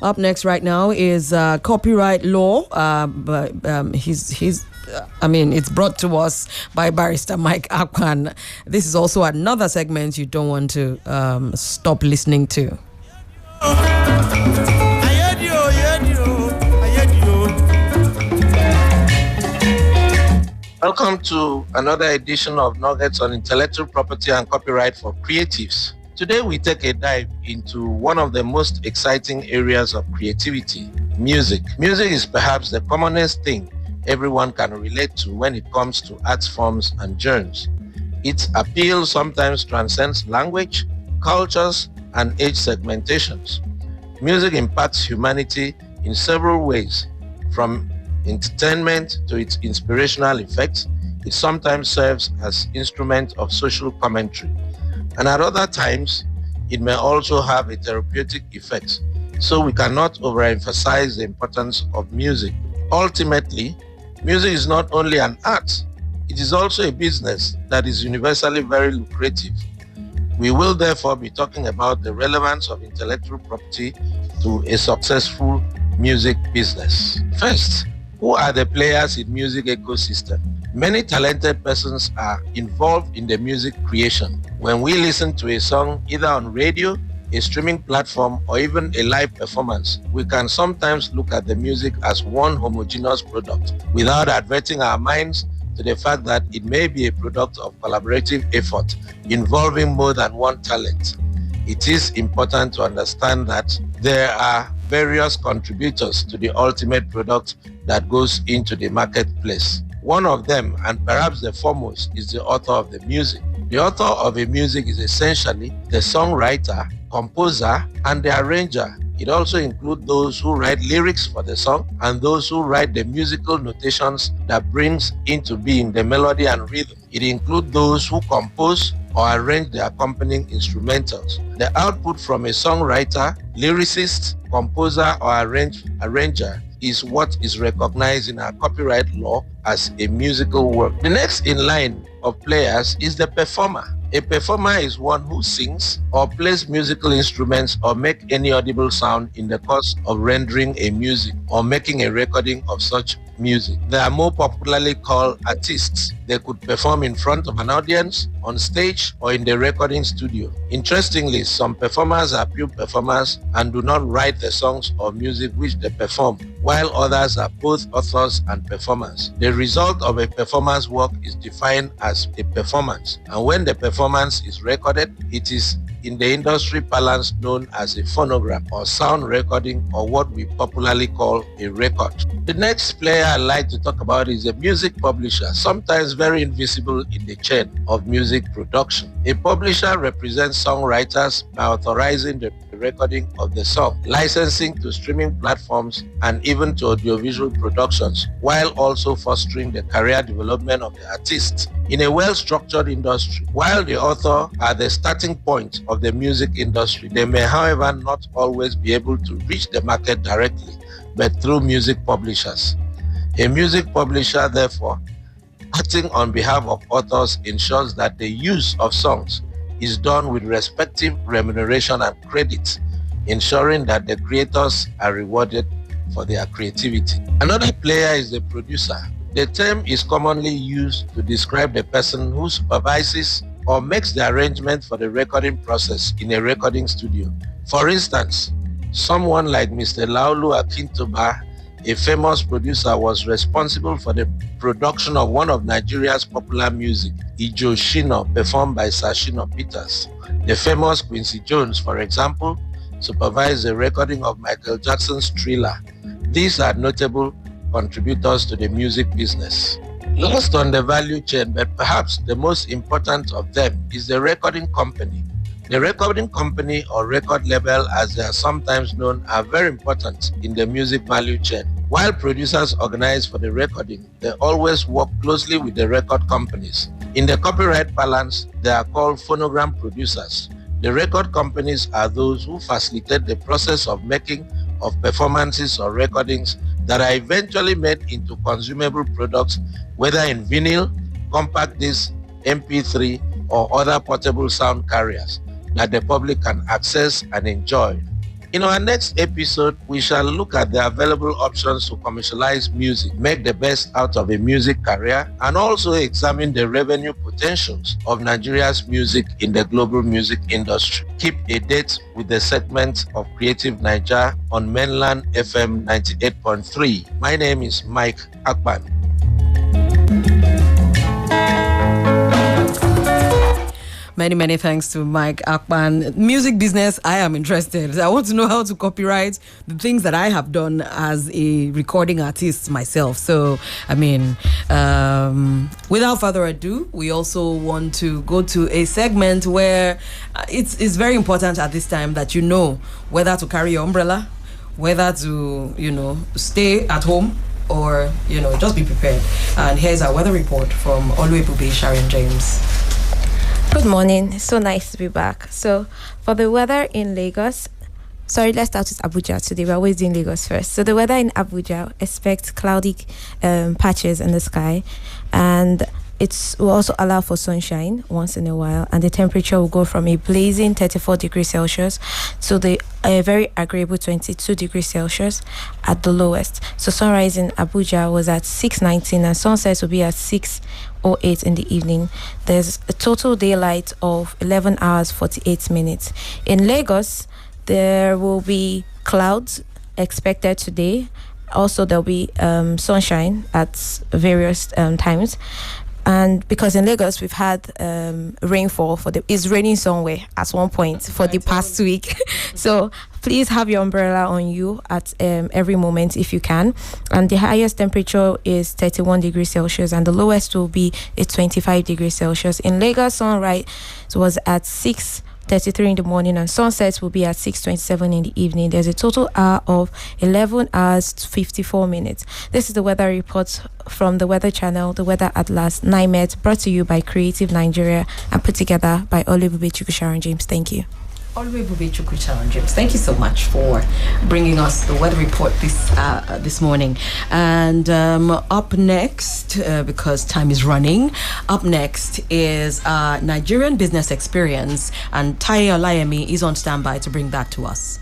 Up next right now is copyright law. It's brought to us by Barrister Mike Akwan. This is also another segment you don't want to stop listening to. Welcome to another edition of Nuggets on Intellectual Property and Copyright for Creatives. Today we take a dive into one of the most exciting areas of creativity, music. Music is perhaps the commonest thing everyone can relate to when it comes to art forms and genres. Its appeal sometimes transcends language, cultures, and age segmentations. Music impacts humanity in several ways, from entertainment to its inspirational effects. It sometimes serves as instrument of social commentary, and at other times it may also have a therapeutic effect, so we cannot overemphasize the importance of music. Ultimately, music is not only an art, it is also a business that is universally very lucrative. We will therefore be talking about the relevance of intellectual property to a successful music business. First, who are the players in music ecosystem? Many talented persons are involved in the music creation. When we listen to a song either on radio, a streaming platform, or even a live performance, we can sometimes look at the music as one homogeneous product without adverting our minds to the fact that it may be a product of collaborative effort involving more than one talent. It is important to understand that there are various contributors to the ultimate product that goes into the marketplace. One of them, and perhaps the foremost, is the author of the music. The author of a music is essentially the songwriter, composer, and the arranger. It also includes those who write lyrics for the song and those who write the musical notations that brings into being the melody and rhythm. It includes those who compose or arrange the accompanying instrumentals. The output from a songwriter, lyricist, composer, or arranger is what is recognized in our copyright law as a musical work. The next in line of players is the performer. A performer is one who sings or plays musical instruments or make any audible sound in the course of rendering a music or making a recording of such music. They are more popularly called artists. They could perform in front of an audience, on stage, or in the recording studio. Interestingly, some performers are pure performers and do not write the songs or music which they perform, while others are both authors and performers. The result of a performer's work is defined as a performance, and when the performance is recorded, it is in the industry parlance known as a phonogram or sound recording, or what we popularly call a record. The next player I'd like to talk about is a music publisher, sometimes very invisible in the chain of music production. A publisher represents songwriters by authorizing the recording of the song, licensing to streaming platforms, and even to audiovisual productions, while also fostering the career development of the artist. In a well-structured industry, while the author are the starting point of the music industry, they may, however, not always be able to reach the market directly, but through music publishers. A music publisher, therefore, acting on behalf of authors, ensures that the use of songs is done with respective remuneration and credit, ensuring that the creators are rewarded for their creativity. Another player is the producer. The term is commonly used to describe the person who supervises or makes the arrangement for the recording process in a recording studio. For instance, someone like Mr. Laulu Akintoba, a famous producer, was responsible for the production of one of Nigeria's popular music, Ijo Shino, performed by Sir Shino Peters. The famous Quincy Jones, for example, supervised the recording of Michael Jackson's Thriller. These are notable contributors to the music business. Last on the value chain, but perhaps the most important of them, is the recording company. The recording company, or record label as they are sometimes known, are very important in the music value chain. While producers organize for the recording, they always work closely with the record companies. In the copyright balance, they are called phonogram producers. The record companies are those who facilitate the process of making of performances or recordings that are eventually made into consumable products, whether in vinyl, compact disc, MP3, or other portable sound carriers that the public can access and enjoy. In our next episode, we shall look at the available options to commercialize music, make the best out of a music career, and also examine the revenue potentials of Nigeria's music in the global music industry. Keep a date with the segment of Cre8tive 9ja on Mainland FM 98.3. My name is Mike Akpan. Many thanks to Mike Akpan. Music business, I am interested. I want to know how to copyright the things that I have done as a recording artist myself. So, without further ado, we also want to go to a segment where it's very important at this time that you know whether to carry your umbrella, whether to, stay at home, or, just be prepared. And here's our weather report from Oluebube Sharon James. Good morning. It's so nice to be back. So, for the weather in Lagos, let's start with Abuja today. We're always doing Lagos first. So, the weather in Abuja, expect cloudy patches in the sky, and it will also allow for sunshine once in a while, and the temperature will go from a blazing 34 degrees Celsius to a very agreeable 22 degrees Celsius at the lowest. So sunrise in Abuja was at 6:19 and sunset will be at 6:08 in the evening. There's a total daylight of 11 hours 48 minutes. In Lagos, there will be clouds expected today. Also, there'll be sunshine at various times. And because in Lagos we've had rainfall it's raining somewhere at one point for the past week. So please have your umbrella on you at every moment if you can. And the highest temperature is 31 degrees Celsius and the lowest will be 25 degrees Celsius. In Lagos, sunrise was at 6:33 in the morning and sunsets will be at 6:27 in the evening. There's a total hour of 11 hours 54 minutes. This is the weather report from the Weather Channel, the Weather Atlas 9 brought to you by Cre8tive Nigeria and put together by Oluebube Sharon James. Thank you. Oluebube Sharon James, thank you so much for bringing us the weather report this morning. And up next, because time is running, up next is Nigerian business experience, and Taye Olayemi is on standby to bring that to us.